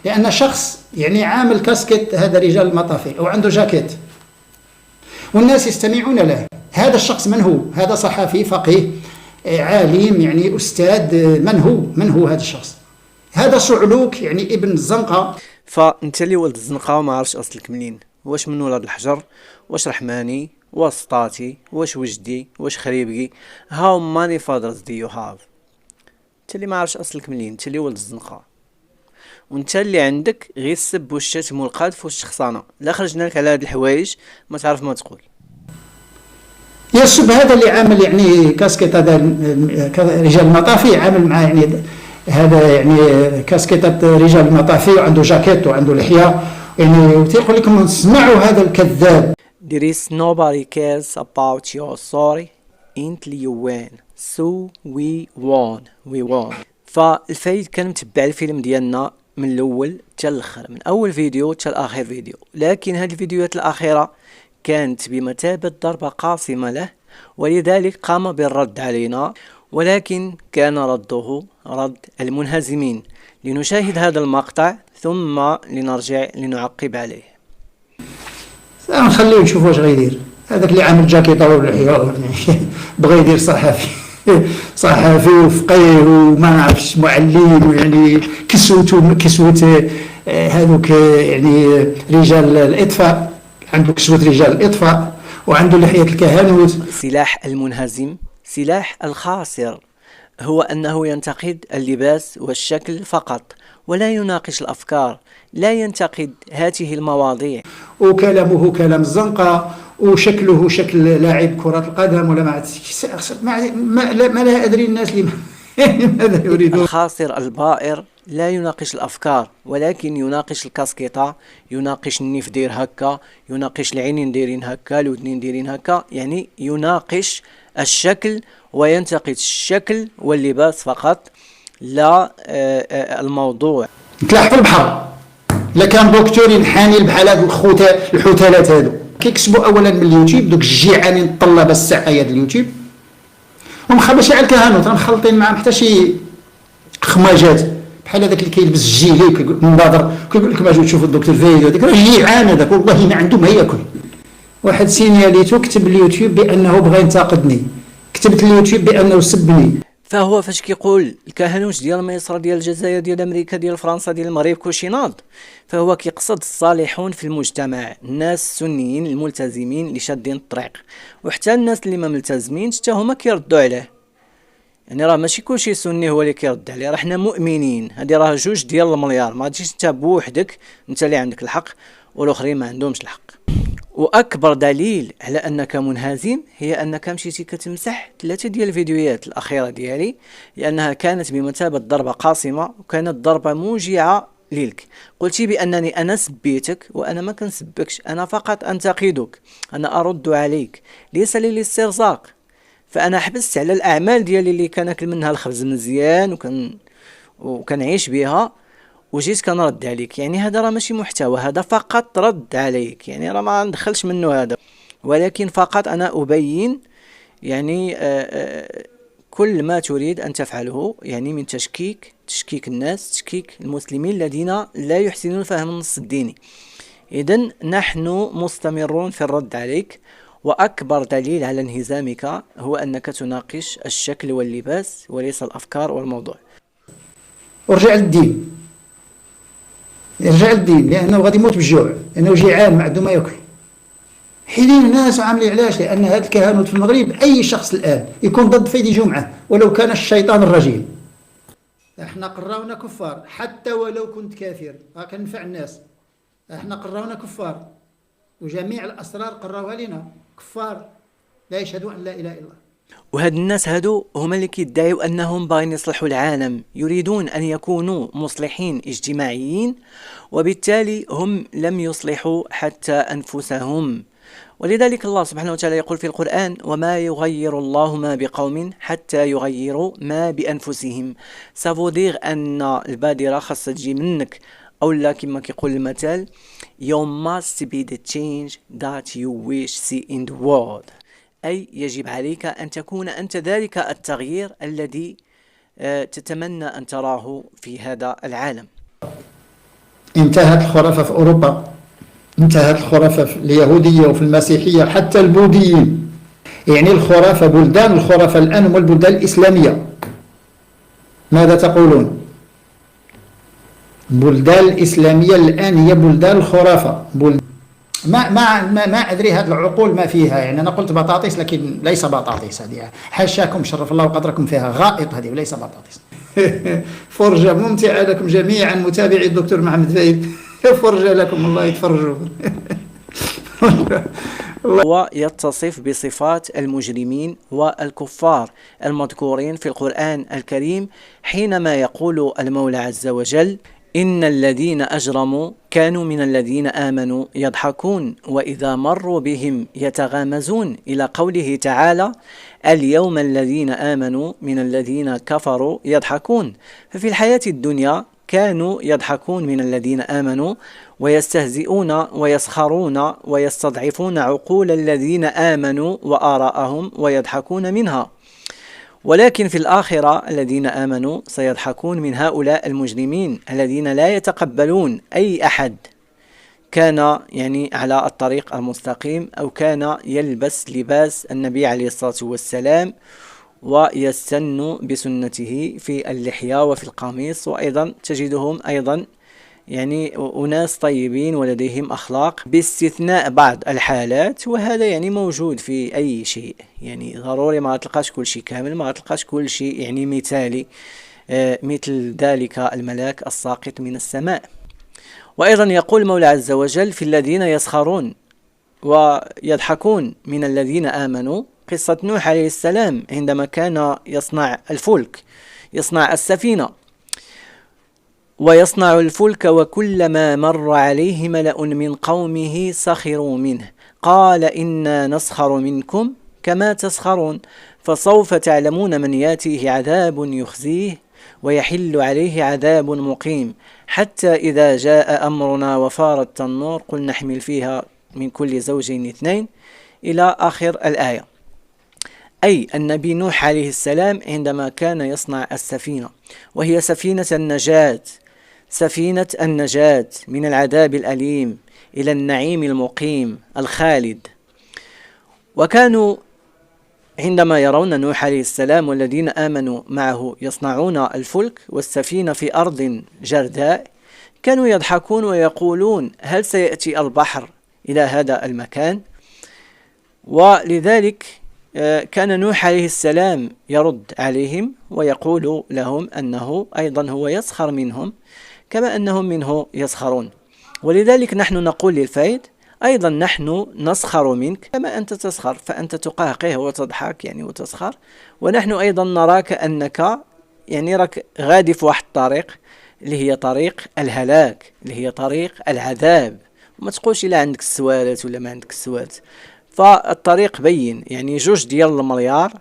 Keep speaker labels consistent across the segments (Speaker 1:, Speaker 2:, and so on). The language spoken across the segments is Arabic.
Speaker 1: لأن شخص يعني عامل كاسكيت، هذا رجال المطافي، وعنده جاكيت والناس يستمعون له. هذا الشخص من هو؟ هذا صحفي فقيه عالم يعني أستاذ. من هو هذا الشخص؟ هذا صعلوك يعني ابن الزنقة.
Speaker 2: فانت اللي ولد الزنقة وما عرفش اصلك منين، واش من ولاد الحجر، واش رحماني، واش سطاتي، واش وجدي، واش خريبقي. هاو ماني فادرز دي يو هاف. انت اللي ما عرفش اصلك منين، انت اللي ولد الزنقة، وانت اللي عندك غير السب والشتم والقذف والشخصانه. لا خرجنا لك على هاد الحوايج ما تعرف ما تقول.
Speaker 1: يسب هذا اللي عامل يعني كاسكيت، هذا رجال المطافي عامل معاه يعني هذا يعني كاسكيت رجال المطافي، وعنده جاكيت وعنده لحيه يعني، وتيقول لكم اسمعوا هذا الكذاب.
Speaker 2: There is nobody cares about your story until you win. So we won. فالفايد كان متبع الفيلم ديالنا من الاول حتى الاخر، من اول فيديو حتى الاخر فيديو، لكن هذه الفيديوهات الاخيره كانت بمثابه ضربه قاصمه له، ولذلك قام بالرد علينا، ولكن كان رده رد المنهزمين. لنشاهد هذا المقطع ثم لنرجع لنعقب عليه.
Speaker 1: نخليه نشوف واش غيدير هذاك اللي عامل جاكيطه واللحيه بغى يدير صحفي وفقيه وما نعرفش معلم، ويعني كسوة هذوك يعني رجال الاطفاء، عنده كسوة رجال الاطفاء وعنده لحية الكهنوت.
Speaker 2: سلاح المنهزم، سلاح الخاسر، هو أنه ينتقد اللباس والشكل فقط، ولا يناقش الأفكار، لا ينتقد هذه المواضيع.
Speaker 1: وكلامه كلام الزنقة، وشكله شكل لاعب كرة القدم، ولا ما لا أدري الناس ماذا يريدون.
Speaker 2: الخاسر البائر لا يناقش الأفكار، ولكن يناقش الكاسكيطة، يناقش النيف دير هكا، يناقش العينين ديرين هكا، الودنين ديرين هكا، يعني يناقش الشكل وينتقد الشكل واللباس فقط، لا الموضوع.
Speaker 1: تلاح في البحر، لا كان دكتور ينحاني بحال هاد الحوتالات هادو كيكسبوا اولا من اليوتيوب، دوك الجيعانين الطلبه السعايا ديال اليوتيوب، ومخبشين على الكهنوت، راه مخلطين معاهم حتى شي خماجات بحال هذاك اللي كيلبس الجيلي ومناظر كيقول لك ما جيت تشوفوا الدكتور فيديو، هذاك راه جيعان هذاك والله ما عنده ما ياكل. واحد سينياليتو كتب اليوتيوب بانه بغى ينتقدني، كتبت اليوتيوب بانه سبني.
Speaker 2: فهو فاش كيقول الكهنوت ديال مصر ديال الجزائر ديال امريكا ديال فرنسا ديال المغرب كلشي ناض، فهو كيقصد الصالحون في المجتمع، الناس السنيين الملتزمين اللي شادين الطريق، وحتى الناس اللي ما ملتزمينش حتى هما كيردوا عليه. يعني راه ماشي كلشي سني هو اللي كيرد عليه، راه حنا مؤمنين، هذه راه جوج ديال المليار، ما تجيش انت بوحدك انت اللي عندك الحق والاخرين ما عندهمش الحق. واكبر دليل على انك منهزم هي انك مشيتي كتمسح 3 ديال الفيديوهات الاخيره ديالي، لانها كانت بمثابه ضربه قاصمه وكانت ضربه موجعه ليك. قلتي بانني انا سبيتك، وانا ما كنسبكش، انا فقط انتقدك، انا ارد عليك، ليس لي الاسترزاق. فانا حبست على الاعمال ديالي اللي كناكل منها الخبز مزيان وكنعيش بها، وجيت كنرد عليك. يعني هذا راه ماشي محتوى، هذا فقط رد عليك، يعني راه ما ندخلش منه هذا، ولكن فقط انا ابين يعني كل ما تريد ان تفعله، يعني من تشكيك الناس، تشكيك المسلمين الذين لا يحسنون فهم النص الديني. اذن نحن مستمرون في الرد عليك، واكبر دليل على انهزامك هو انك تناقش الشكل واللباس وليس الافكار والموضوع.
Speaker 1: ورجع للدين، لانه غادي يموت بالجوع، لانه جيعان ما عنده ما ياكل. حيدين الناس وعاملين علاش؟ لان هذا الكهنوت في المغرب اي شخص الان يكون ضد فايد جمعه ولو كان الشيطان الرجيم. احنا قراونا كفار حتى ولو كنت كافر، كنفع الناس. احنا قراونا كفار، وجميع الاسرار قراوها لنا كفار لا يشهدون ان لا اله الا الله.
Speaker 2: وهاد الناس هادو هما اللي كيدعيو انهم باغيين يصلحوا العالم، يريدون ان يكونوا مصلحين اجتماعيين، وبالتالي هم لم يصلحوا حتى انفسهم. ولذلك الله سبحانه وتعالى يقول في القرآن: وما يغير الله ما بقوم حتى يغيروا ما بأنفسهم. سافودير أن البادرة خاصة تجي منك، أو لا كما كيقول المثال: You must be the change that you wish see in the world. أي يجب عليك أن تكون أنت ذلك التغيير الذي تتمنى أن تراه في هذا العالم.
Speaker 1: انتهت الخرافة في أوروبا، انتهت الخرافة في اليهودية وفي المسيحية حتى البوذيين. يعني الخرافة، بلدان الخرافة الآن هم البلدان الإسلامية. ماذا تقولون؟ بلدان الإسلامية الآن هي بلدان الخرافة. ما أدري هذه العقول ما فيها. يعني أنا قلت بطاطس لكن ليس بطاطس، هذه حاشاكم، شرف الله قدركم، فيها غائط هذه وليس بطاطس. فرجة ممتعة لكم جميعا متابعي الدكتور محمد فايد. فرجة لكم، الله يتفرجوا.
Speaker 2: ويتصف بصفات المجرمين والكفار المذكورين في القرآن الكريم، حينما يقول المولى عز وجل: إن الذين أجرموا كانوا من الذين آمنوا يضحكون وإذا مروا بهم يتغامزون، إلى قوله تعالى: اليوم الذين آمنوا من الذين كفروا يضحكون. ففي الحياة الدنيا كانوا يضحكون من الذين آمنوا ويستهزئون ويسخرون ويستضعفون عقول الذين آمنوا وآراءهم ويضحكون منها، ولكن في الآخرة الذين آمنوا سيضحكون من هؤلاء المجرمين الذين لا يتقبلون أي أحد كان يعني على الطريق المستقيم أو كان يلبس لباس النبي عليه الصلاة والسلام ويستن بسنته في اللحية وفي القميص. وأيضا تجدهم أيضا يعني أناس طيبين ولديهم أخلاق، باستثناء بعض الحالات، وهذا يعني موجود في أي شيء. يعني ضروري ما تلقاش كل شيء كامل، ما تلقاش كل شيء يعني مثالي، مثل ذلك الملاك الساقط من السماء. وأيضا يقول المولى عز وجل: في الذين يسخرون ويضحكون من الذين آمنوا. قصة نوح عليه السلام عندما كان يصنع الفلك، يصنع السفينة ويصنع الفلك، وكلما مر عليه ملأ من قومه سخروا منه قال إنا نسخر منكم كما تسخرون فسوف تعلمون من ياتيه عذاب يخزيه ويحل عليه عذاب مقيم حتى إذا جاء أمرنا وفار التنور قل نحمل فيها من كل زوجين 2 إلى آخر الآية. أي النبي نوح عليه السلام عندما كان يصنع السفينة، وهي سفينة النجاة، سفينة النجاة من العذاب الأليم إلى النعيم المقيم الخالد. وكانوا عندما يرون نوح عليه السلام والذين آمنوا معه يصنعون الفلك والسفينة في أرض جرداء، كانوا يضحكون ويقولون: هل سيأتي البحر إلى هذا المكان؟ ولذلك كان نوح عليه السلام يرد عليهم ويقول لهم أنه أيضا هو يسخر منهم كما أنهم منه يسخرون. ولذلك نحن نقول للفايد: أيضا نحن نسخر منك كما أنت تسخر، فأنت تقهقه وتضحك يعني وتسخر، ونحن أيضا نراك أنك يعني راك غادي في واحد الطريق اللي هي طريق الهلاك، اللي هي طريق العذاب. وما تقولش لا عندك السوالات ولا ما عندك السوالات، فالطريق بين. يعني جوج ديال المليار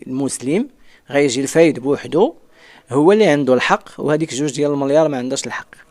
Speaker 2: المسلم غيجي الفايد بوحده هو اللي عنده الحق، وهذيك جوج ديال المليار ما عندهاش الحق.